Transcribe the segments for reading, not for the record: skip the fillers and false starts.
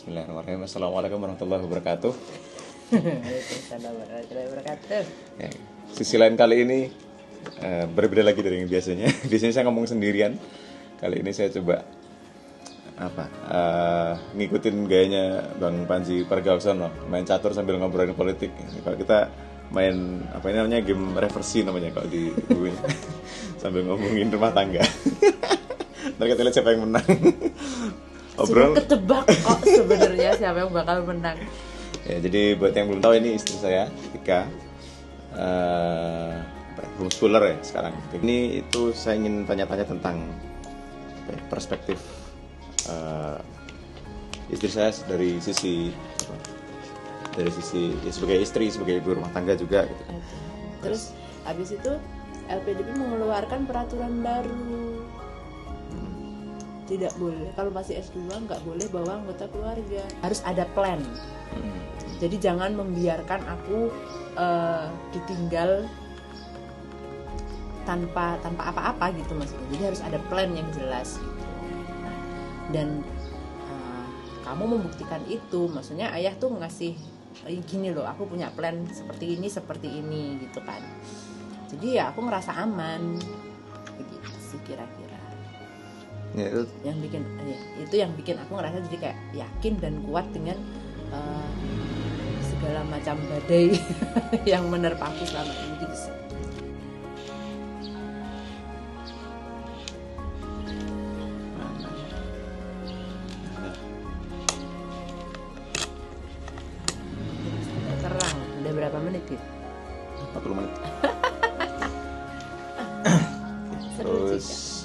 Bismillahirrahmanirrahim. Assalamualaikum warahmatullahi wabarakatuh. Waalaikumsalam warahmatullahi wabarakatuh. Ya, sisi lain kali ini berbeda lagi dari yang biasanya. Biasanya saya ngomong sendirian. Kali ini saya coba ngikutin gayanya Bang Panji Pragiwaksono, main catur sambil ngobrolin politik. Kalau kita main game reversi namanya kalau di bukunya. Sambil ngomongin rumah tangga. Ntar kita lihat siapa yang menang. Sudah ketebak kok sebenarnya siapa yang bakal menang. Ya, jadi buat yang belum tahu, ini istri saya, Tika, homeschooler ya sekarang. Ini itu saya ingin tanya-tanya tentang perspektif istri saya dari sisi ya, sebagai istri, sebagai ibu rumah tangga juga gitu. Terus habis itu LPDP mengeluarkan peraturan baru. Tidak boleh, kalau masih S2 nggak boleh bawa anggota keluarga, harus ada plan. Jadi jangan membiarkan aku ditinggal tanpa apa-apa gitu maksudnya. Jadi harus ada plan yang jelas gitu. Dan kamu membuktikan itu, maksudnya ayah tuh ngasih gini loh, aku punya plan seperti ini gitu kan. Jadi ya aku ngerasa aman begitu sih kira-kira. Ya, itu yang bikin aku ngerasa jadi kayak yakin dan kuat dengan segala macam badai yang menerpa aku selama ini gitu sih. Terang, udah berapa menit gitu? 40 menit. Terus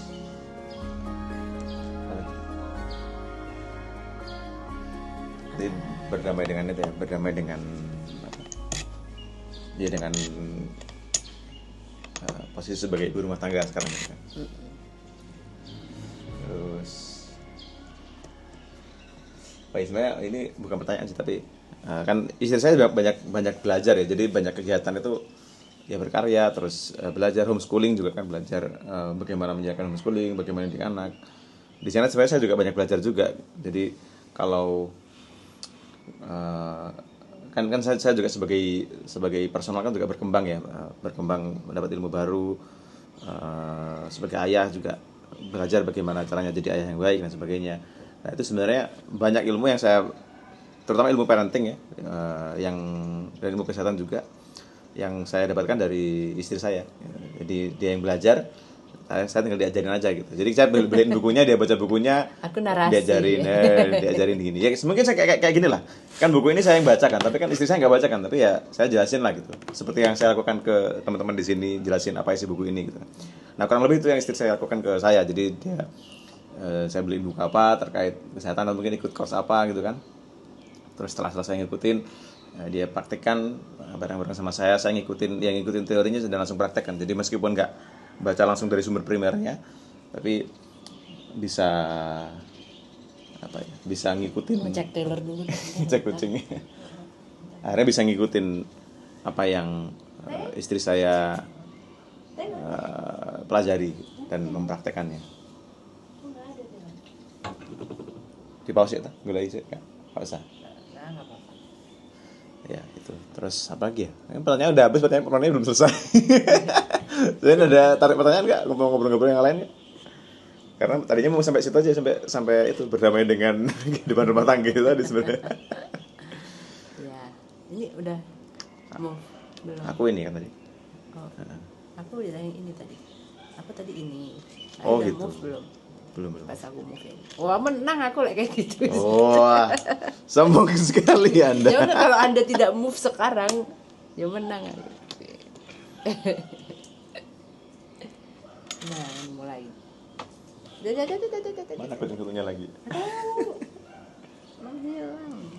berdamai dengan itu ya, berdamai dengan posisi sebagai ibu rumah tangga sekarang gitu kan. Terus sebenarnya ini bukan pertanyaan sih, tapi kan istri saya juga banyak belajar ya, jadi banyak kegiatan itu ya berkarya, terus belajar homeschooling juga kan, belajar bagaimana menjalankan homeschooling, bagaimana mendidik anak. Di sana sebenarnya saya juga banyak belajar juga. Jadi kalau kan saya juga sebagai personal kan juga berkembang ya, berkembang, mendapat ilmu baru, sebagai ayah juga belajar bagaimana caranya jadi ayah yang baik dan sebagainya. Nah itu sebenarnya banyak ilmu yang saya, terutama ilmu parenting ya, dan ilmu kesehatan juga yang saya dapatkan dari istri saya. Jadi dia yang belajar, saya tinggal diajarin aja gitu. Jadi saya beliin bukunya, dia baca bukunya, aku narasi, diajarin gini. Ya mungkin saya kayak gini lah. Kan buku ini saya yang bacakan, tapi kan istri saya nggak bacakan, tapi ya saya jelasin lah gitu. Seperti yang saya lakukan ke teman-teman di sini, jelasin apa isi buku ini gitu. Nah kurang lebih itu yang istri saya lakukan ke saya. Jadi dia saya beliin buku apa terkait kesehatan, atau mungkin ikut course apa gitu kan. Terus setelah selesai ngikutin, dia praktekkan bareng-bareng sama saya ngikutin teorinya dan langsung praktekkan. Jadi meskipun nggak baca langsung dari sumber primernya, tapi bisa ngikutin, ngecek Taylor dulu, ngecek kucing. Akhirnya bisa ngikutin apa yang istri saya pelajari dan mempraktekannya. Di pause ya, gula isi kan, pausa. Ya itu. Terus apa lagi ya? Pertanyaan udah habis, pertanyaan belum selesai. Jadi ada tarik pertanyaan nggak? Ngobrol-ngobrol yang lain ya? Karena tadinya mau sampai situ aja, sampai itu berdamai dengan kehidupan rumah tangga itu tadi sebenarnya. Ya, ini udah move belum? Aku ini kan tadi. Oh, aku udah yang ini tadi. Aku tadi ini. Oh udah gitu. Move belum? Belum. Pas aku move ini. Wah menang aku kayak gitu. Wah, sombong sekali Anda. Ya udah, kalau Anda tidak move sekarang, ya menang. Nah, mulai. Mana kucing-kucingnya lagi? Menghilang.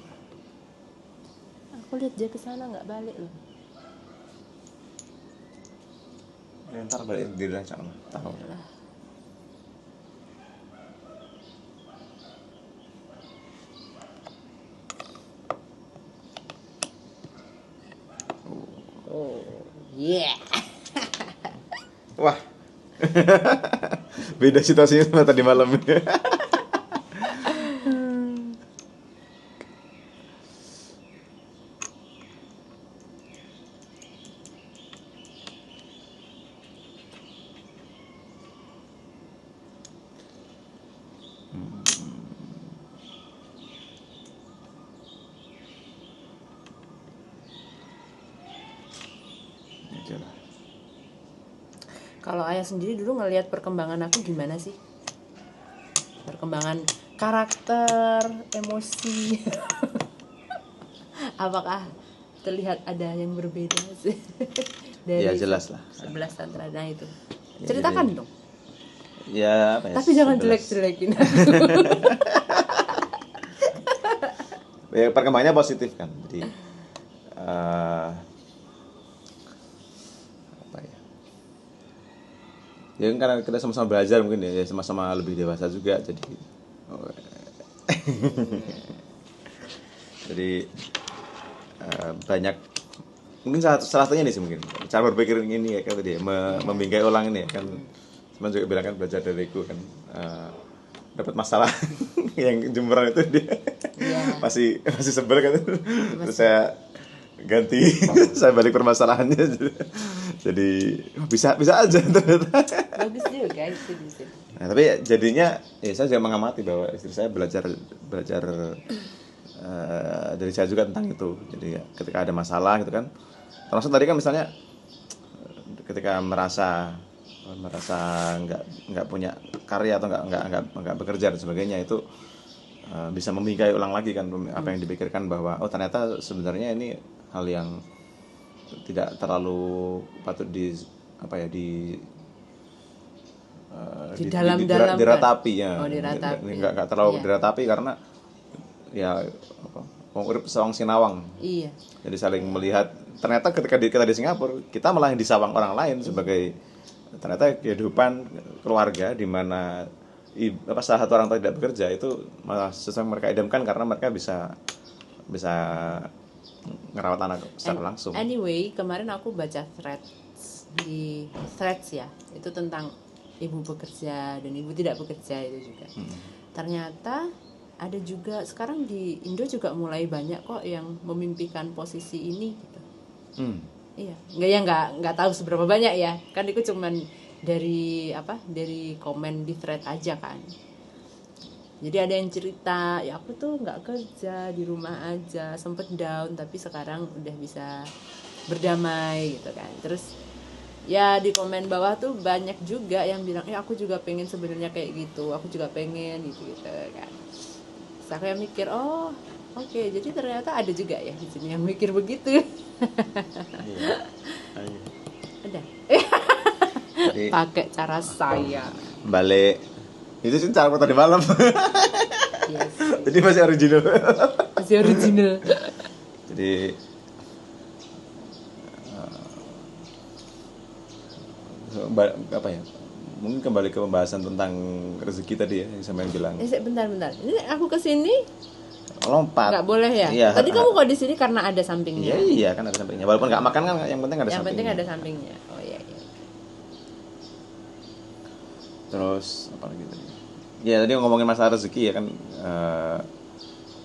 Aku lihat dia ke sana nggak balik loh. Ntar balik diri lah, tahu. Oh, yeah. Wah. Beda situasinya sama tadi malam. kalau ayah sendiri dulu ngelihat perkembangan aku gimana sih? Perkembangan karakter, emosi. Apakah terlihat ada yang berbeda sih? Ya Dari jelas lah. 11 tahun terakhir itu. Ya, Ceritakan jadi- dong. Ya apa ya? Tapi jangan 11. jelek-jelekin. Ya, perkembangannya positif kan. Jadi apa ya? Ya karena kita sama-sama belajar mungkin ya, sama-sama lebih dewasa juga jadi jadi banyak mungkin salah satunya nih sih mungkin cara berpikir ini ya kan tadi ya, membingkai ulang ini ya kan teman juga bilang kan belajar dariku kan dapat masalah yang jemuran itu dia masih sebel kan terus saya ganti saya balik permasalahannya jadi bisa aja ternyata. Bagus juga itu di situ. Nah, tapi jadinya ya saya juga mengamati bahwa istri saya belajar dari saya juga tentang itu. Jadi ya, ketika ada masalah gitu kan. Termasuk tadi kan misalnya ketika merasa nggak punya karya atau nggak bekerja dan sebagainya itu bisa membingkai ulang lagi kan apa yang dipikirkan bahwa oh ternyata sebenarnya ini hal yang tidak terlalu patut diratapi ya. Nggak terlalu diratapi karena ya urip sawang sinawang. Iya. Jadi saling melihat ternyata ketika kita di Singapura kita malah yang disawang orang lain sebagai ternyata kehidupan keluarga di mana salah satu orang tua tidak bekerja itu malah sesuatu yang mereka idamkan karena mereka bisa ngerawat anak secara langsung. Anyway, kemarin aku baca threads ya, itu tentang ibu bekerja dan ibu tidak bekerja itu juga. Ternyata ada juga sekarang di Indo juga mulai banyak kok yang memimpikan posisi ini gitu. Iya, nggak tahu seberapa banyak ya, kan itu cuman dari komen di thread aja kan. Jadi ada yang cerita, ya aku tuh nggak kerja, di rumah aja, sempet down tapi sekarang udah bisa berdamai gitu kan. Terus ya di komen bawah tuh banyak juga yang bilang, ya aku juga pengen sebenarnya kayak gitu, aku juga pengen gitu kan. Terus aku yang mikir, oh oke, jadi ternyata ada juga ya di sini yang mikir begitu. Iya. Ada. Jadi, pakai cara saya. Balik itu sih cara tadi malam. Yes. Jadi masih original. Masih original. Jadi apa ya? Mungkin kembali ke pembahasan tentang rezeki tadi ya yang saya bilang. Bentar. Ini aku kesini lompat. Nggak boleh ya? Iya, tadi kamu kok di sini karena ada sampingnya. Iya kan ada sampingnya. Walaupun nggak makan kan yang penting ada yang sampingnya. penting ada sampingnya. Oh iya. Terus apa lagi tadi? Ya tadi ngomongin masalah rezeki ya kan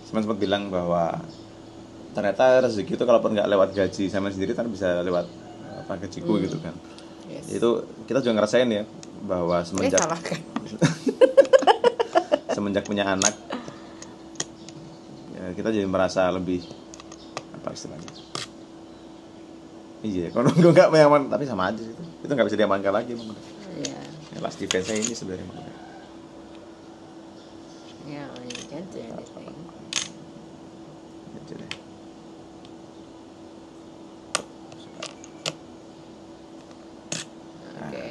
sempat bilang bahwa ternyata rezeki itu kalaupun nggak lewat gaji saya sendiri kan bisa lewat gajiku gitu kan. Yes. Itu kita juga ngerasain ya bahwa semenjak punya anak ya, kita jadi merasa lebih apa istilahnya? Iya, kalau gue nggak meyaman tapi sama aja itu nggak bisa diamankan lagi. Iya. Last defense saya ini sebenarnya. Ya, you can't do anything. Gitu deh. Oke.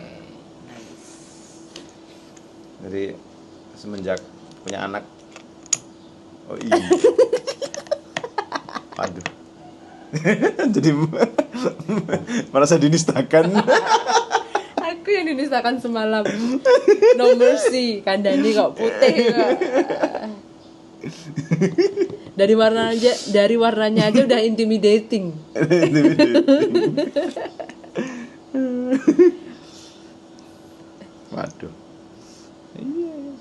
Nice. Jadi semenjak punya anak, oh iya, aduh, jadi merasa dinistakan. Aku yang dinistakan semalam. No mercy, Kandani kok putih kok. Dari warnanya aja udah intimidating. Waduh. Iya.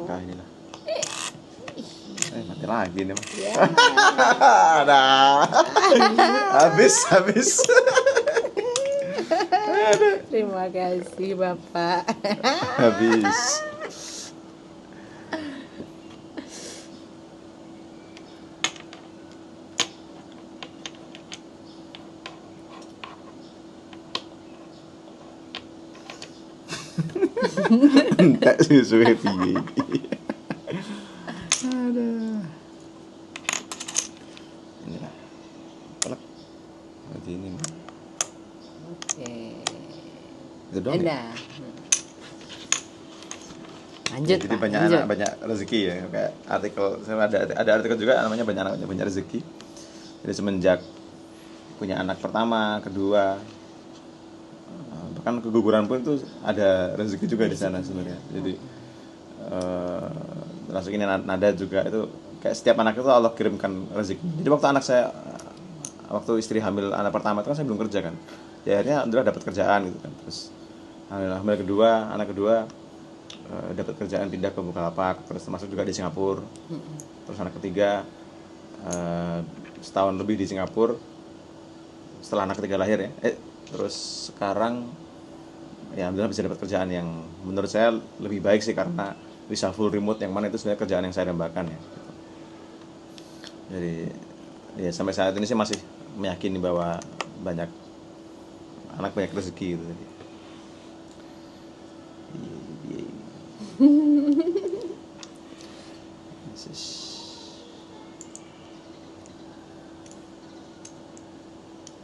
Nah inilah. Mati lagi nih. Ada. Habis. Terima kasih Bapak. Habis. Entek susuhe piye. Aduh. Ini lah. Pelek. Berarti ini. Oke. Itu doang. Ya? Ada. Lanjut. Jadi Pak, banyak lanjut. anak banyak rezeki ya. Kayak artikel ada artikel juga namanya banyak anak banyak rezeki. Jadi semenjak punya anak pertama, kedua, bahkan keguguran pun itu ada rezeki juga di sana sebenarnya. Jadi termasuk ini nada juga itu kayak setiap anak itu Allah kirimkan rezeki. Jadi waktu anak saya waktu istri hamil anak pertama itu kan saya belum kerja kan. Ya akhirnya alhamdulillah dapat kerjaan gitu kan. Terus hamil kedua, anak kedua dapat kerjaan pindah ke Bukalapak, terus termasuk juga di Singapura. Terus anak ketiga setahun lebih di Singapura setelah anak ketiga lahir ya. Terus sekarang ya alhamdulillah bisa dapat kerjaan yang menurut saya lebih baik sih karena bisa full remote, yang mana itu sebenarnya kerjaan yang saya dambakan ya. Jadi ya sampai saat ini sih masih meyakini bahwa banyak anak banyak rezeki gitu. Jadi,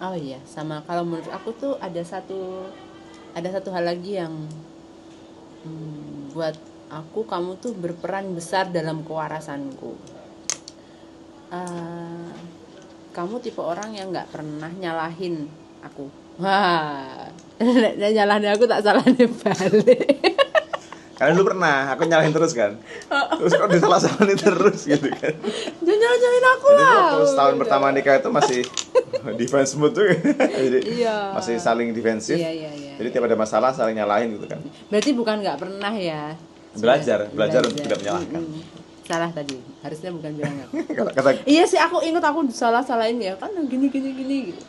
Oh iya, sama kalau menurut aku tuh ada satu hal lagi yang buat aku kamu tuh berperan besar dalam kewarasanku. Kamu tipe orang yang nggak pernah nyalahin aku. Wah, nyalahin aku tak salahin balik. karena dulu pernah aku nyalahin terus kan, terus kok disalah-salahin terus gitu kan. Jangan nyalahin aku Jadi lah. waktu setahun pertama nikah itu masih defense mood tuh, jadi Iya. masih saling defensif. Iya. Jadi tiap ada masalah saling nyalahin gitu kan. Berarti bukan nggak pernah ya. Belajar untuk tidak menyalahkan. Salah tadi, harusnya bukan bilang nggak. Kata Iya sih, aku ingat aku salahin ya kan gini gitu.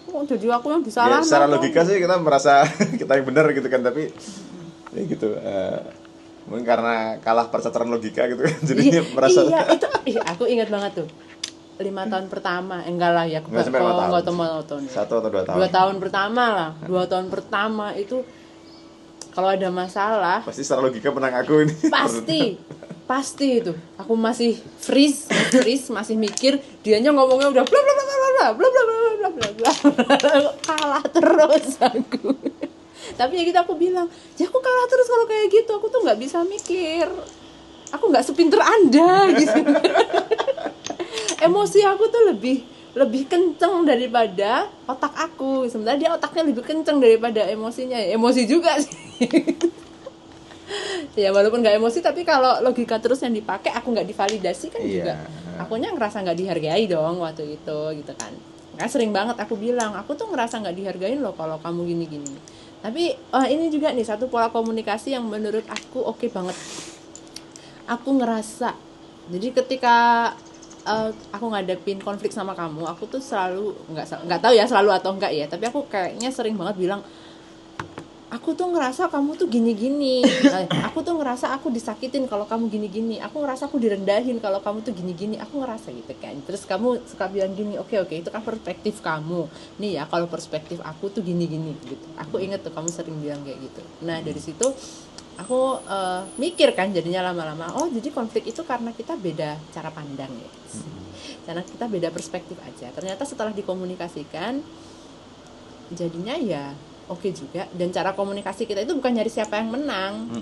Oh, jadi aku yang ya, disalahin. secara logika sih kita merasa kita yang benar gitu kan, tapi ya gitu mungkin karena kalah percaturan logika gitu kan, jadi merasa Iya, aku ingat banget tuh 5 tahun pertama, enggak lah ya, Nggak sampai 5 tahun. enggak tahun. 1 atau 2 tahun. 2 tahun pertama lah, 2 tahun pertama itu kalau ada masalah Pasti secara logika menang aku ini. pasti itu aku masih freeze masih mikir, dianya ngomongnya udah bla bla bla bla bla bla bla bla bla kalah terus aku. Tapi ya gitu aku bilang, ya aku kalah terus kalau kayak gitu, aku tuh nggak bisa mikir, aku nggak sepinter Anda gitu. Emosi aku tuh lebih kenceng daripada otak aku, sebenarnya dia otaknya lebih kenceng daripada emosinya. Emosi juga sih. Ya walaupun nggak emosi, tapi kalau logika terus yang dipakai aku nggak divalidasi kan juga akunya ngerasa nggak dihargai dong waktu itu gitu kan. Karena sering banget aku bilang, aku tuh ngerasa nggak dihargain loh kalau kamu gini-gini. Tapi ini juga nih satu pola komunikasi yang menurut aku oke banget. Aku ngerasa, jadi ketika aku ngadepin konflik sama kamu, aku tuh selalu nggak tahu ya selalu atau enggak ya, tapi aku kayaknya sering banget bilang, aku tuh ngerasa kamu tuh gini-gini, aku tuh ngerasa aku disakitin kalau kamu gini-gini, aku ngerasa aku direndahin kalau kamu tuh gini-gini, aku ngerasa gitu kan. Terus kamu suka bilang gini, oke itu kan perspektif kamu nih ya, kalau perspektif aku tuh gini-gini gitu. Aku inget tuh kamu sering bilang kayak gitu. Nah dari situ aku mikir kan jadinya lama-lama, oh jadi konflik itu karena kita beda cara pandang ya, karena kita beda perspektif aja. Ternyata setelah dikomunikasikan jadinya ya oke juga. Dan cara komunikasi kita itu bukan nyari siapa yang menang,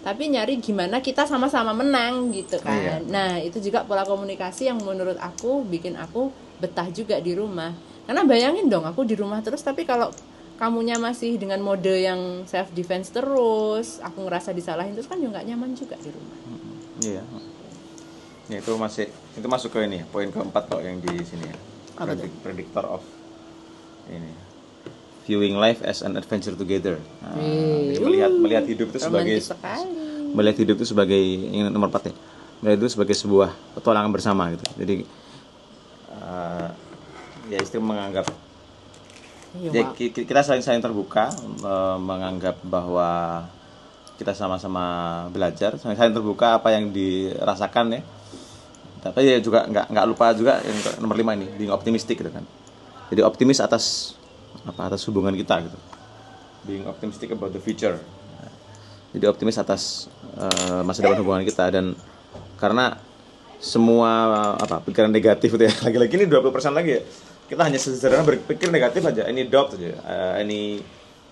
tapi nyari gimana kita sama-sama menang gitu kan. Nah itu juga pola komunikasi yang menurut aku bikin aku betah juga di rumah. Karena bayangin dong, aku di rumah terus, tapi kalau kamunya masih dengan mode yang self defense terus, aku ngerasa disalahin terus kan juga nggak nyaman juga di rumah. Iya. Ya, itu masuk ke ini poin keempat kok yang di sini ya. Predictor of ini, viewing life as an adventure together. Nah, jadi melihat hidup itu sebagai yang nomor 4 ya. Melihat itu sebagai sebuah petualangan bersama gitu. Jadi ya istri menganggap kita saling terbuka, menganggap bahwa kita sama-sama belajar, saling terbuka apa yang dirasakan ya. Tapi ya juga nggak lupa juga yang nomor 5 ini, being optimistic gitu kan. Jadi optimis atas hubungan kita gitu. Being optimistic about the future. Jadi optimis atas masa depan hubungan kita. Dan karena semua pikiran negatif itu ya, lagi-lagi ini 20% lagi ya, kita hanya sederhana berpikir negatif aja, any doubt aja, any,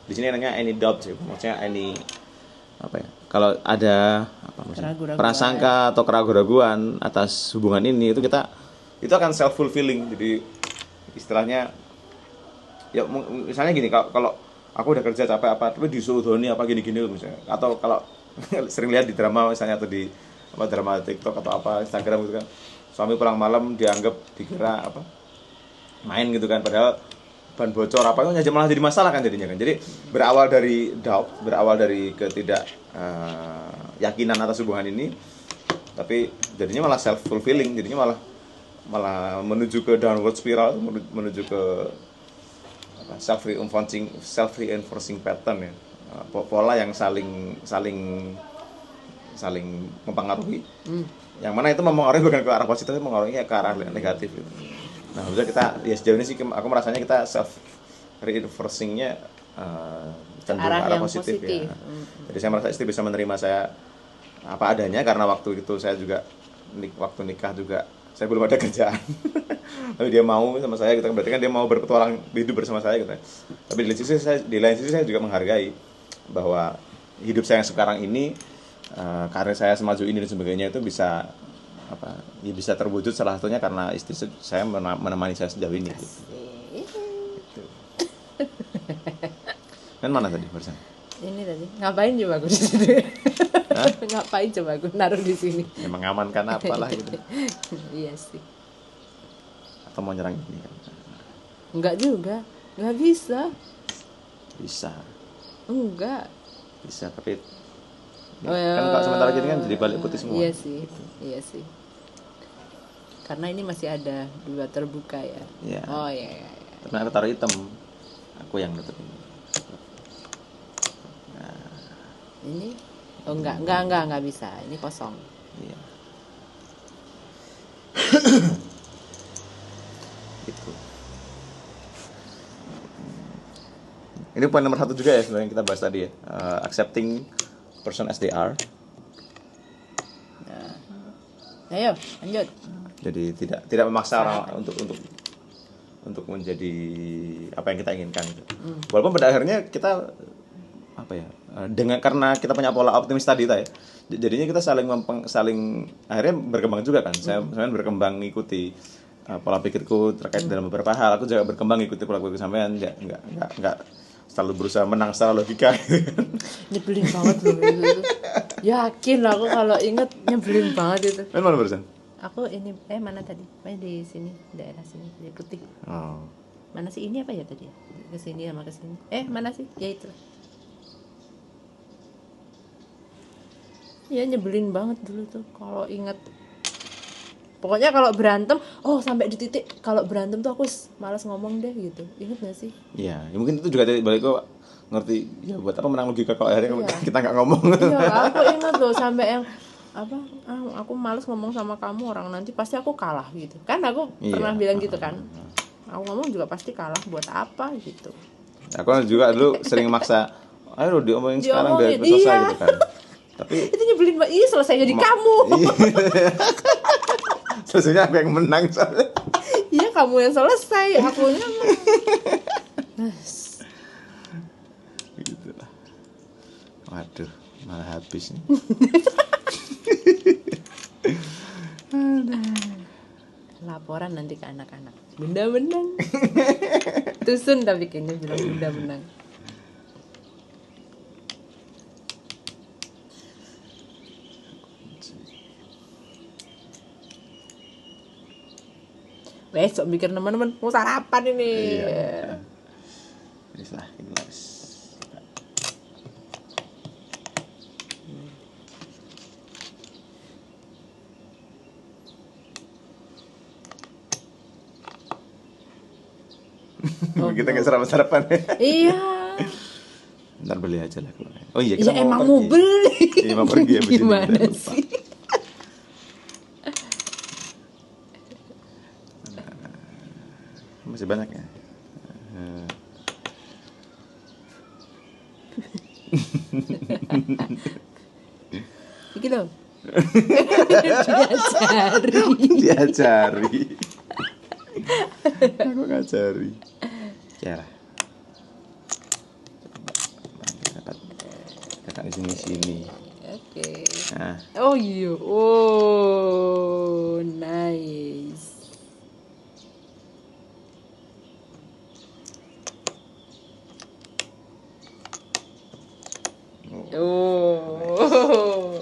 di sini namanya any doubt sih, maksudnya any kalau ada prasangka atau keraguan-raguan atas hubungan ini, itu akan self fulfilling. Jadi istilahnya ya, misalnya gini, kalau aku udah kerja capek tapi disuruh apa gini-gini misalnya, atau kalau sering lihat di drama misalnya, atau di drama TikTok atau Instagram gitu kan, suami pulang malam dikira main gitu kan, padahal ban bocor itu malah jadi masalah kan jadinya kan. Jadi berawal dari doubt, berawal dari ketidak yakinan atas hubungan ini, tapi jadinya malah self fulfilling, jadinya malah menuju ke downward spiral, menuju ke self reinforcing pattern ya, pola yang saling mempengaruhi. Yang mana itu mempengaruhi bukan ke arah positif, tapi mempengaruhi ke arah negatif gitu. Nah, bisa kita ya sejauh ini sih aku merasanya kita self reinforcingnya cenderung ke arah positif. Ya. Jadi saya merasa istri bisa menerima saya apa adanya, karena waktu itu saya juga waktu nikah juga saya belum ada kerjaan. Tapi dia mau sama saya gitu, berarti kan dia mau berpetualang hidup bersama saya gitu. Tapi di lain sisi saya juga menghargai bahwa hidup saya yang sekarang ini, karir saya semaju ini dan sebagainya itu bisa bisa terwujud salah satunya karena istri saya menemani saya sejauh ini gitu. Kan mana tadi barusan? Ini tadi ngapain coba aku di situ? Ngapain coba aku naruh di sini? Ya mengamankan apalah gitu. Iya sih. Atau mau nyerang ini kan? Enggak juga, nggak bisa. Bisa. Enggak. Bisa tapi kan kalau sementara gini kan jadi balik putih semua. Iya sih, iya sih. Karena ini masih ada 2 terbuka ya. Iya. Oh iya. Tapi aku taruh hitam, aku yang nutup ini. Ini? Oh enggak bisa. Ini kosong. Iya. Gitu. Ini poin nomor 1 juga ya sebenarnya yang kita bahas tadi ya, accepting person as they are. Nah. Ayo lanjut. Jadi tidak memaksa orang untuk menjadi apa yang kita inginkan gitu. Walaupun pada akhirnya kita karena kita punya pola optimis tadi ya, jadinya kita saling akhirnya berkembang juga kan. Saya berkembang ngikuti pola pikirku terkait dalam beberapa hal. Aku juga berkembang ngikuti pola pikir sampean, enggak selalu berusaha menang secara logika. Nyebelin banget loh itu. Yakin aku kalau inget nyebelin banget itu. Mana barusan? Aku ini mana tadi? Di sini, daerah sini, di putih. Oh. Mana sih ini apa ya tadi? Kesini sama kesini. Mana sih? Ya itu. Ya nyebelin banget dulu tuh kalau inget. Pokoknya kalau berantem, sampai di titik kalau berantem tuh aku malas ngomong deh gitu. Ingat gak sih? Iya, ya mungkin itu juga balik kok ngerti ya buat apa menang logika kalau akhirnya kita nggak ngomong. Iya, aku ingat loh sampai yang aku malas ngomong sama kamu, orang nanti pasti aku kalah gitu. Kan aku pernah bilang gitu kan. Aku ngomong juga pasti kalah, buat apa gitu. Aku juga dulu sering maksa, ayo diomongin sekarang biar selesai gitu kan. Tapi itu nyebelin banget. Selesai jadi kamu. Selesainya aku yang menang soalnya. Iya, kamu yang selesai, akunya gitu lah. Waduh, malah habis nih. Laporan nanti ke anak-anak. Bunda menang. Tusun tapi kayaknya bilang bunda menang. Besok mikir teman-teman mau sarapan ini. Iya. Bisa, ini harus. Kita nggak sarapan-sarapan. Iya. Ntar beli aja lah. Oh iya, kita emang mau beli. Iya, mau pergi ya. Gimana sih? Masih banyak ya. Iki loh. Diajari. Diajari. Aku ngajari. Ya lah. Dapat kakak di sini. Oke. Nah, Oh iya. Oh, nice. Oh.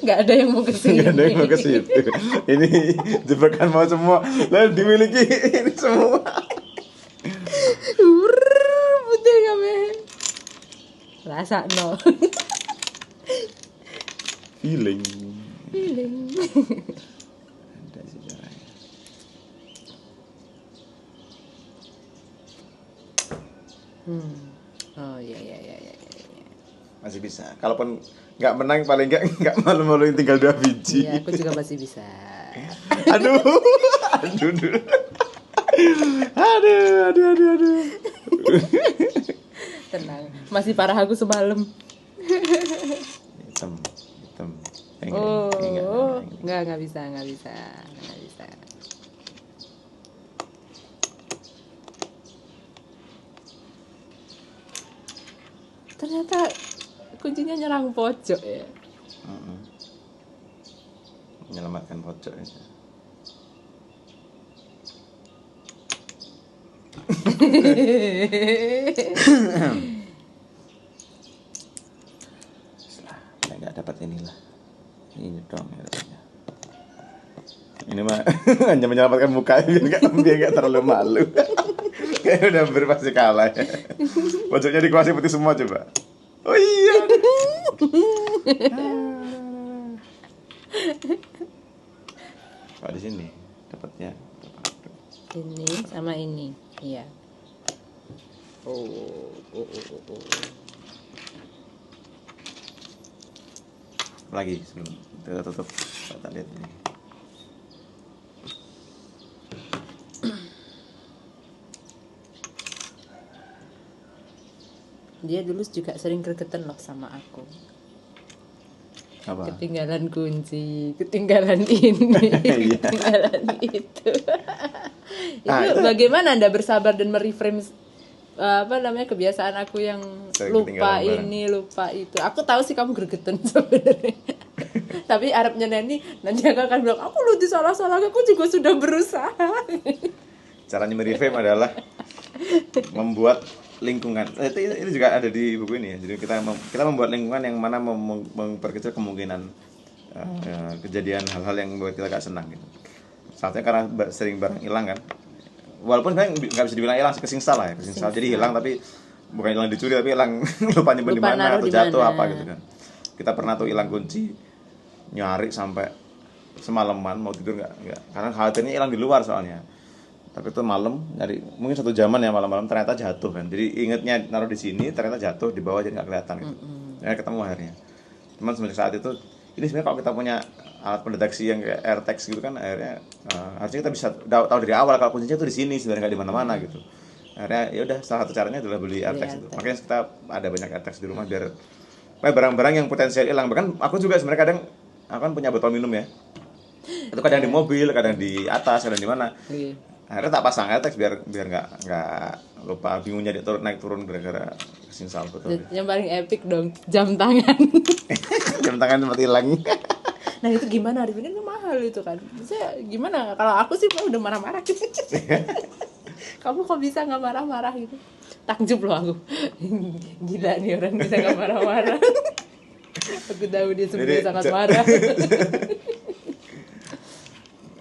Nggak ada yang mau ke sini. nggak ada yang mau ke situ. Ini jebakan mau semua. Lalu dimiliki ini semua. Putih kami. Rasa no. Feeling. Ada sejarahnya. Oh iya. Masih bisa. Kalaupun nggak menang paling nggak malu-maluin tinggal 2 biji. Iya, aku juga masih bisa. Aduh. Aduh. Tenang, masih parah aku semalam. Hitam. Nggak bisa. Ternyata kuncinya nyerang pojok ya. Menyelamatkan pojok itu. Saya nggak dapat inilah. Ini dong ya dapatnya. Ini mah hanya menyelamatkan muka biar nggak terlalu malu. Kayaknya udah hampir pasti kalah ya. Pojoknya dikuasai putih semua coba. Oh iya. Kok di sini dapatnya Ini sama ini, iya. Oh. lagi sebelum kita tutup. Kita lihat ini. Dia dulu juga sering gregetan loh sama aku. Apa? Ketinggalan kunci, ketinggalan ini, Iya. ketinggalan itu. Ah, Itu bagaimana Anda bersabar dan mereframe kebiasaan aku yang Sering lupa ketinggalan barang. ini, lupa itu. Aku tahu sih kamu gregetan sebenarnya. Tapi Arabnya Neni nanti aku akan bilang, aku lu disalah-salah, aku juga sudah berusaha. Caranya mereframe adalah membuat lingkungan. Itu juga ada di buku ini ya. Jadi kita membuat lingkungan yang mana memperkecil kemungkinan kejadian hal-hal yang membuat kita gak senang gitu. Saatnya karena sering barang hilang kan. Walaupun sebenarnya nggak bisa dibilang hilang, kesingsal lah ya. Kesingsal. Jadi hilang tapi bukan hilang dicuri tapi hilang lupa nyimpen di Lupa mana naruh atau di jatuh mana. apa gitu kan. Kita pernah tuh hilang kunci, nyari sampai semalaman mau tidur nggak karena khawatirnya hilang di luar soalnya. Tapi itu malam nyari mungkin 1 jaman ya malam-malam ternyata jatuh kan. Jadi ingetnya naruh di sini ternyata jatuh di bawah jadi nggak kelihatan gitu. Ya ketemu akhirnya. Cuman semenjak saat itu ini sebenarnya kalau kita punya alat pendeteksi yang kayak AirTags gitu kan akhirnya harusnya kita bisa tahu dari awal kalau kuncinya tuh di sini sebenarnya nggak di mana-mana gitu. Akhirnya ya udah salah satu caranya adalah beli AirTags itu. Makanya kita ada banyak AirTags di rumah biar barang-barang yang potensial hilang. Bahkan aku juga sebenarnya kadang aku kan punya botol minum ya. Itu kadang di mobil, kadang di atas, kadang di mana. Akhirnya tak pasang AirTags biar nggak lupa bingung jadi naik turun gara-gara kesingsal betul. Yang paling epic dong, jam tangan. Jam tangan sempat hilang. Nah itu gimana? Arifin itu mahal itu kan. Saya gimana? Kalau aku sih udah marah-marah gitu. Kamu kok bisa nggak marah-marah gitu? Takjub loh aku. Gila nih orang bisa nggak marah-marah. Aku tahu dia sebenarnya sangat marah.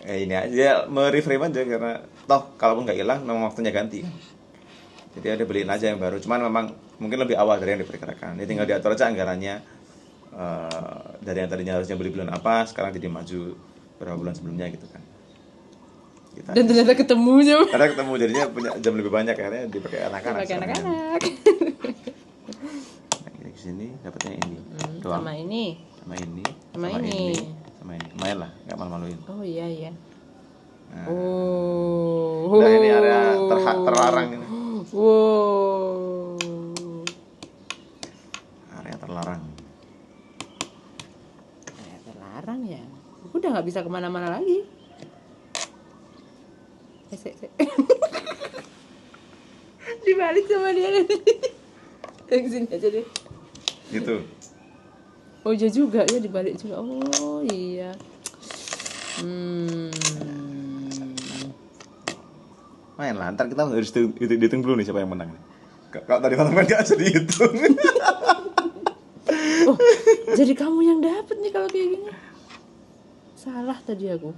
Ini aja mereframe aja karena toh kalaupun nggak hilang memang waktunya ganti. Jadi ada beliin aja yang baru. Cuman memang mungkin lebih awal dari yang diperkirakan. Jadi tinggal diatur aja anggarannya. Dari yang tadinya harusnya beli bulan apa sekarang jadi maju beberapa bulan sebelumnya gitu kan. Dan ternyata ketemu coba. Karena ketemu jadinya punya jam lebih banyak akhirnya dipakai anak-anak. Pakai anak-anak. Nah, di sini dapatnya ini. Sama ini. Sama ini. Sama ini. Sama ini. Lumayan lah, nggak malu-maluin. Oh iya. Nah, Oh. nah ini area terlarang ini. Wow. Area terlarang. terlarang. Terlarang ya, aku udah nggak bisa kemana-mana lagi. Dibalik sama dia nanti. Yang sini aja deh. Gitu. Oh iya juga ya, dibalik juga. Oh iya. Main lah, ntar kita harus hitung dulu nih siapa yang menang. Kalau tadi malam kan gak bisa dihitung. Oh, jadi kamu yang dapet nih kalau kayak gini. Salah tadi aku.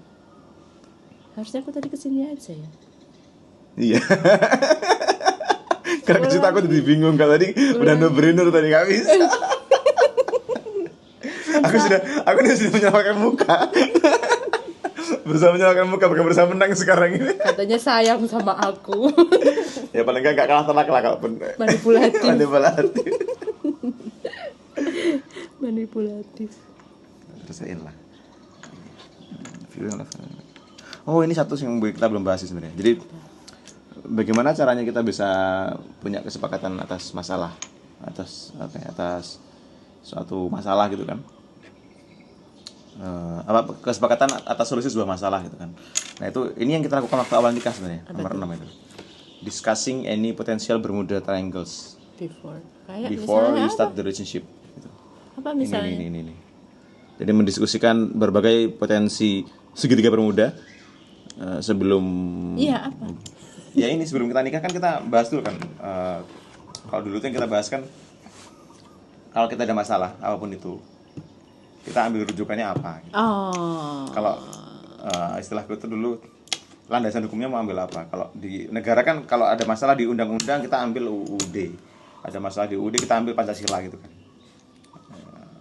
Harusnya aku tadi kesini aja ya. Iya. Karena kesitu aku jadi bingung. Kalau tadi udah no-brainer tadi gak bisa. Aku sudah menyalakan muka. Berusaha menyalakan muka, bukan berusaha menang sekarang ini. Katanya sayang sama aku. Ya paling gak kalah telak lah kalaupun Manipulatif. Manipulatif. Terusin lah. Oh, ini satu yang kita belum bahas sebenarnya. Jadi bagaimana caranya kita bisa punya kesepakatan atas masalah, atas suatu masalah gitu kan? Kesepakatan atas solusi sebuah masalah gitu kan? Nah ini yang kita lakukan waktu awal nikah sebenarnya. Nomor 6 itu. Discussing any potential Bermuda triangles before you start the relationship. Gitu. Apa misalnya? Ini. Jadi mendiskusikan berbagai potensi segitiga Bermuda sebelum. Iya apa? Ya ini sebelum kita nikah kan kita bahas dulu kan. Kalau dulu tuh yang kita bahas kan, kalau kita ada masalah apapun itu, kita ambil rujukannya apa. Gitu. Oh. Kalau istilah itu dulu landasan hukumnya mau ambil apa? Kalau di negara kan kalau ada masalah di undang-undang kita ambil UUD. Ada masalah di UUD kita ambil Pancasila gitu kan.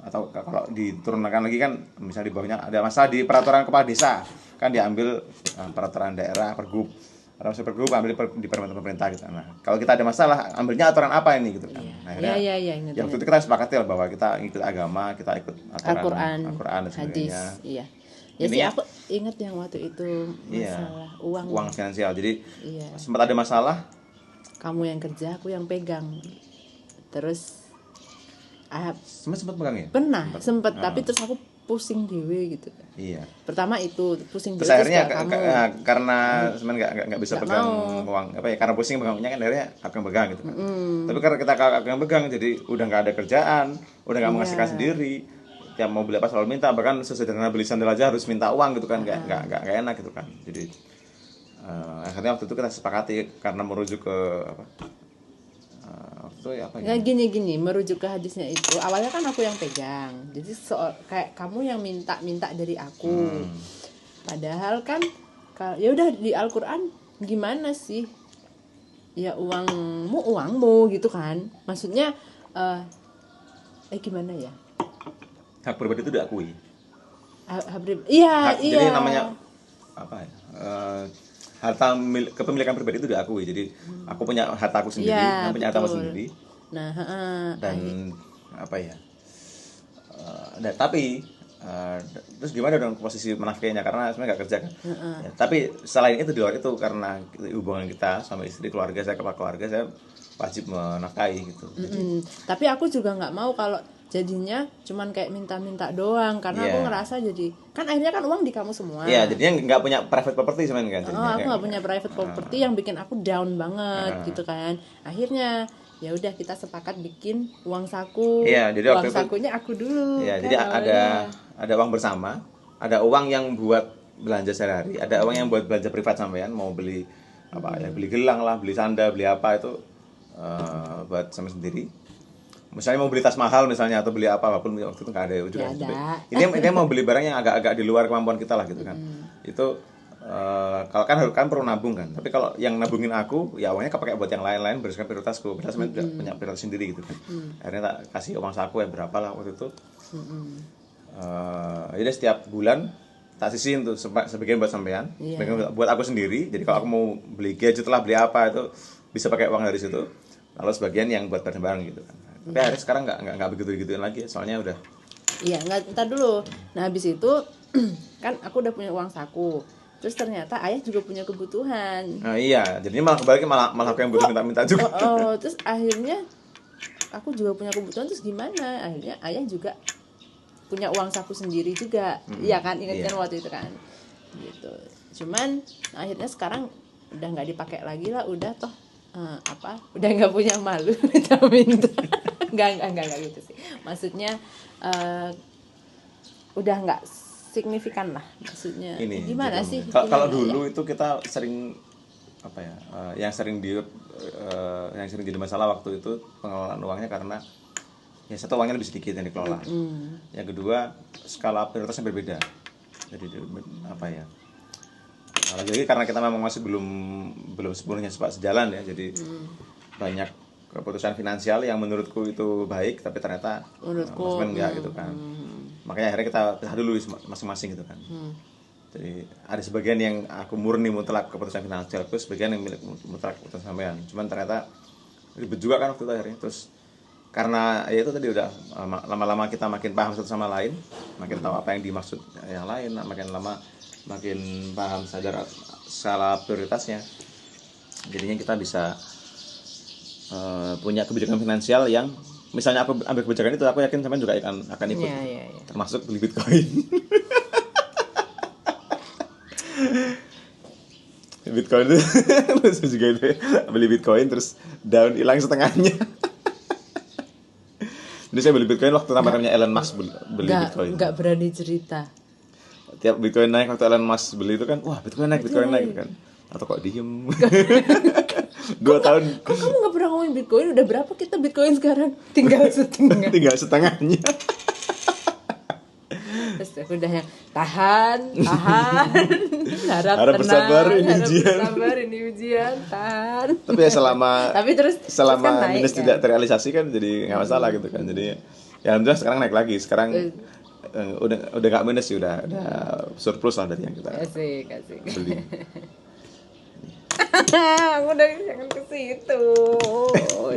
Atau kalau diturunkan lagi kan misalnya di bawahnya ada masalah di peraturan kepala desa kan diambil peraturan daerah Pergub. Atau Pergub ambil di peraturan pemerintah gitu. Nah, kalau kita ada masalah ambilnya aturan apa ini gitu kan. Nah, akhirnya Iya, yang waktu itu kita sepakati lah bahwa kita ikut agama, kita ikut Al-Quran dan sebagainya. hadis. Iya. Ya sih aku ingat yang waktu itu masalah uang finansial. Jadi sempat ada masalah, kamu yang kerja, aku yang pegang. Terus sempat pegang ya? Pernah, sempat tapi terus aku pusing dewe gitu. Iya. Pertama itu pusing dewe. Terus akhirnya karena sebenarnya nggak bisa pegang uang apa ya, karena pusing pegangnya kan akhirnya aku yang pegang gitu kan. Tapi karena kita aku yang pegang jadi udah nggak ada kerjaan, udah nggak menghasilkan sendiri. Tiap mau beli apa selalu minta, bahkan sesederhana beli sandal aja harus minta uang gitu kan, nggak enak gitu kan. Jadi akhirnya waktu itu kita sepakati karena merujuk ke apa? Nggak gini merujuk ke hadisnya itu awalnya kan aku yang pegang, jadi kayak kamu yang minta dari aku. Padahal kan ya udah di Al-Quran gimana sih ya, uangmu gitu kan, maksudnya gimana ya, hak pribadi itu diakui. Iya. Jadi namanya apa ya? Harta kepemilikan pribadi itu diakui. Jadi aku punya hartaku sendiri, kamu punya hartamu sendiri. Nah, dan apa ya? Tapi terus gimana dong posisi menafkainya, karena sebenarnya nggak kerja kan. Ya, tapi selain itu di luar itu karena hubungan kita sama istri, keluarga saya, kepala keluarga saya wajib menafkahi gitu. Tapi aku juga nggak mau kalau jadinya cuman kayak minta-minta doang, karena aku ngerasa jadi kan akhirnya kan uang di kamu semua. Iya, jadinya nggak punya private property sebenarnya kan. Aku nggak punya private property yang bikin aku down banget gitu kan. Akhirnya ya udah kita sepakat bikin uang saku. Iya, jadi uang sakunya aku dulu. Iya, jadi ada uang bersama, ada uang yang buat belanja sehari-hari, ada uang yang buat belanja privat sampean, mau beli apa ya, beli gelang lah, beli sandal, beli apa itu buat sama sendiri. Misalnya mau beli tas mahal misalnya atau beli apapun waktu itu nggak ada juga. Ini mau beli barang yang agak-agak di luar kemampuan kita lah gitu kan. Itu kalau kan perlu nabung kan. Tapi kalau yang nabungin aku ya uangnya kepake buat yang lain-lain berdasarkan prioritasku. Padahal sebenarnya tidak punya prioritas sendiri gitu kan. Akhirnya tak kasih uang saku ya berapa lah waktu itu. Jadi setiap bulan tak sisihin tuh sebagian buat sampean, sebagian buat aku sendiri. Jadi kalau aku mau beli gadget lah, beli apa itu bisa pakai uang dari situ. Lalu sebagian yang buat barang-barang gitu kan. Tapi akhirnya sekarang nggak begitu-gituin lagi, soalnya udah. Iya, ntar dulu. Nah habis itu kan aku udah punya uang saku. Terus ternyata ayah juga punya kebutuhan. Nah iya, jadinya malah kebalik, malah aku yang butuh minta-minta juga. Terus akhirnya aku juga punya kebutuhan, terus gimana? Akhirnya ayah juga punya uang saku sendiri juga, iya kan, ingat kan waktu itu kan, gitu. Cuman akhirnya sekarang udah nggak dipakai lagi lah, udah toh udah nggak punya malu minta nggak gitu sih, maksudnya udah nggak signifikan lah, maksudnya ini gimana gitu. sih? Kalau Gimana dulu ya? itu kita sering apa ya, yang sering jadi masalah waktu itu pengelolaan uangnya, karena ya satu, uangnya lebih sedikit yang dikelola. Yang kedua, skala prioritasnya berbeda. Jadi apa ya? Lagi-lagi karena kita memang masih belum sepenuhnya sejalan ya. Jadi banyak keputusan finansial yang menurutku itu baik, tapi ternyata Menurutku, Mas Ben enggak gitu kan. Makanya akhirnya kita pisah dulu masing-masing gitu kan. Jadi ada sebagian yang aku murni mutlak keputusan finansialku, sebagian yang milik mutlak keputusan sampean. Cuman ternyata ribet juga kan waktu itu akhirnya. Terus karena ya itu tadi udah lama-lama kita makin paham satu sama lain, makin tahu apa yang dimaksud yang lain, makin lama makin paham, sadar skala prioritasnya. Jadinya kita bisa punya kebijakan finansial yang, misalnya aku ambil kebijakan itu, aku yakin sampean juga akan ikut. Iya. Termasuk beli Bitcoin. Bitcoin itu terus juga itu beli Bitcoin terus down, hilang setengahnya. Jadi saya beli Bitcoin waktu namanya Elon Musk beli Bitcoin. Nggak berani cerita. Tiap Bitcoin naik waktu Elon Musk beli itu kan, wah Bitcoin naik gitu kan. Atau kok diem. 2 tahun. Kok kamu nggak pernah ngomongin Bitcoin? Udah berapa kita Bitcoin sekarang? Tinggal setengahnya. Terus aku udah yang tahan, harap bersabar, tenang, ini ujian, tahan. Tapi ya selama kan naik, minus kan? tidak terrealisasi kan, jadi nggak masalah gitu kan. Jadi ya alhamdulillah sekarang naik lagi. Sekarang udah nggak minus sih, udah surplus lah dari yang kita Asik. beli. Aku udah jangan ke situ.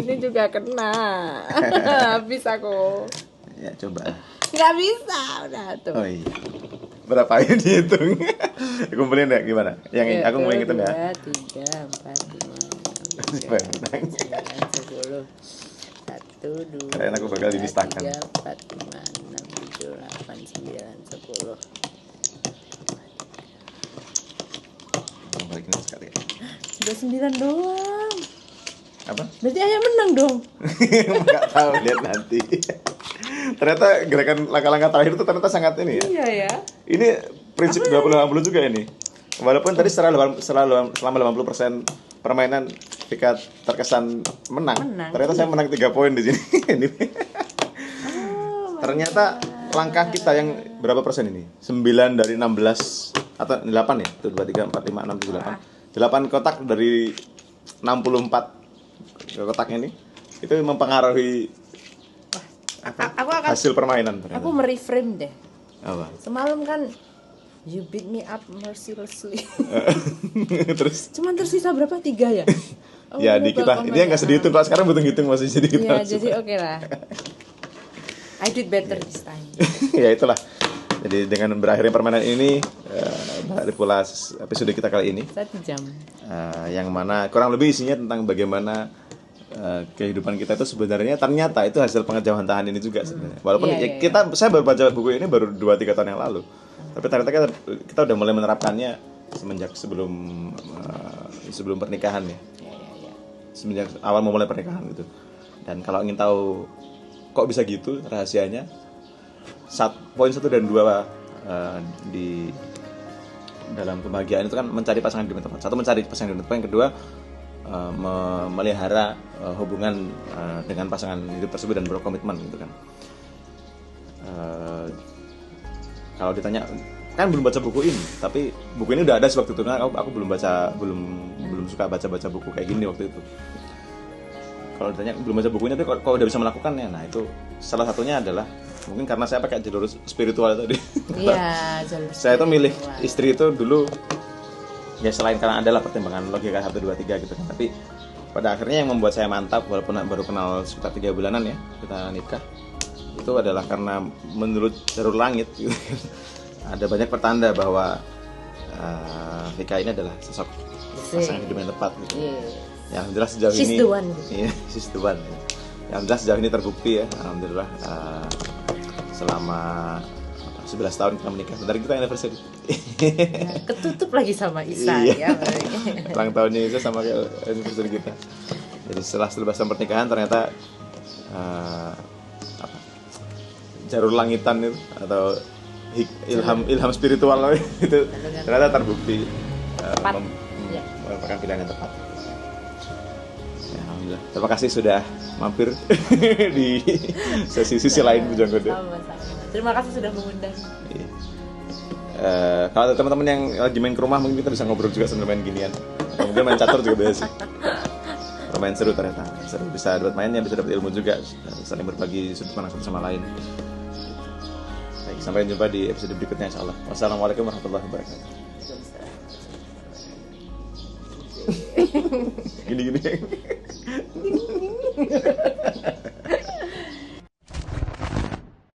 Ini juga kena. Habis aku. Ya coba. Nggak bisa, udah tuh. Oh iya. Berapa ya dihitung? Kumpulin ya gimana? Yang aku mau ngitung ya. 2, 3, 4, 5, 6, 7, 8, 9, 10. 1, 2, Kirain aku bakal dilistakan. 3, 4, 5, 6, 7, 8, 9, 10. Balikin sekali. Sudah 9 doang. Apa? Berarti ayah menang dong. Nggak tahu, lihat nanti. Ternyata gerakan langkah-langkah terakhir itu ternyata sangat ini ya. Iya ya. Ini prinsip 20-80 juga ini. Walaupun tadi selama 80% permainan Vika terkesan menang. Ternyata saya menang 3 poin di sini. Ternyata langkah kita yang berapa persen ini? 9 dari 16 atau 8 ya? 1 2 3 4 5 6 7 8. 8 kotak dari 64 kotak ini itu mempengaruhi hasil permainan ternyata. Aku mereframe deh. Apa? Semalam kan you beat me up mercilessly. Terus Cuman tersisa berapa? 3 ya? Oh, ya di kita ini yang nggak sedih itu, kalau sekarang butuh ngitung masih jadi kita. Ya jadi oke lah. I did better this time. Ya itulah. Jadi dengan berakhirnya permainan ini berakhir pula episode kita kali ini. 1 jam. Yang mana kurang lebih isinya tentang bagaimana kehidupan kita itu sebenarnya ternyata itu hasil pengejauhan ini juga sebenarnya. Walaupun saya baru baca buku ini baru 2-3 tahun yang lalu. Tapi ternyata kita udah mulai menerapkannya semenjak sebelum pernikahan ya. Semenjak awal memulai pernikahan gitu. Dan kalau ingin tahu kok bisa gitu rahasianya, poin 1 dan 2 di dalam kebahagiaan itu kan mencari pasangan hidup yang tepat. 1, mencari pasangan hidup yang tepat. Yang kedua, memelihara hubungan dengan pasangan hidup tersebut dan berkomitmen gitu kan. Kalau ditanya, kan belum baca buku ini, tapi buku ini udah ada sewaktu itu. Nah, aku belum suka baca buku kayak gini waktu itu. Kalau ditanya belum baca bukunya, tapi kok udah bisa melakukannya, nah itu salah satunya adalah mungkin karena saya pakai jalur spiritual tadi. Iya, jalur. Saya tuh milih istri itu dulu ya selain karena adalah pertimbangan logika 1, 2, 3 gitu kan. Tapi pada akhirnya yang membuat saya mantap, walaupun baru kenal sekitar 3 bulanan ya kita nikah, itu adalah karena menurut jalur langit gitu kan, ada banyak pertanda bahwa Vika ini adalah sosok pasangan hidup yang tepat gitu. Ya jelas sejauh ini. She's the one. Iya, she's the one. Yang jelas sejauh ini terbukti ya, alhamdulillah. Selama 11 tahun kita menikah. Bentar kita anniversary. Nah, ketutup lagi sama Isa Iya. ya. Ulang tahunnya itu sama kayak anniversary kita. Jadi setelah 11 tahun pernikahan ternyata apa, jalur langitan itu atau ilham spiritual itu ternyata terbukti Tepat. Ya. merupakan pilihan yang tepat. Ya, alhamdulillah. Terima kasih sudah mampir di sisi lain Bujang Kode. Sama-sama. Terima kasih sudah mengundang. Iya. Kalau ada teman-teman yang lagi main ke rumah mungkin kita bisa ngobrol juga sambil main ginian. Atau mungkin main catur juga bisa sih. Lumayan seru ternyata. Seru, bisa dapat mainnya, bisa dapat ilmu juga, saling berbagi sudut pandang satu sama lain. Baik, sampai jumpa di episode berikutnya insyaallah. Wassalamualaikum warahmatullahi wabarakatuh. Gini-gini.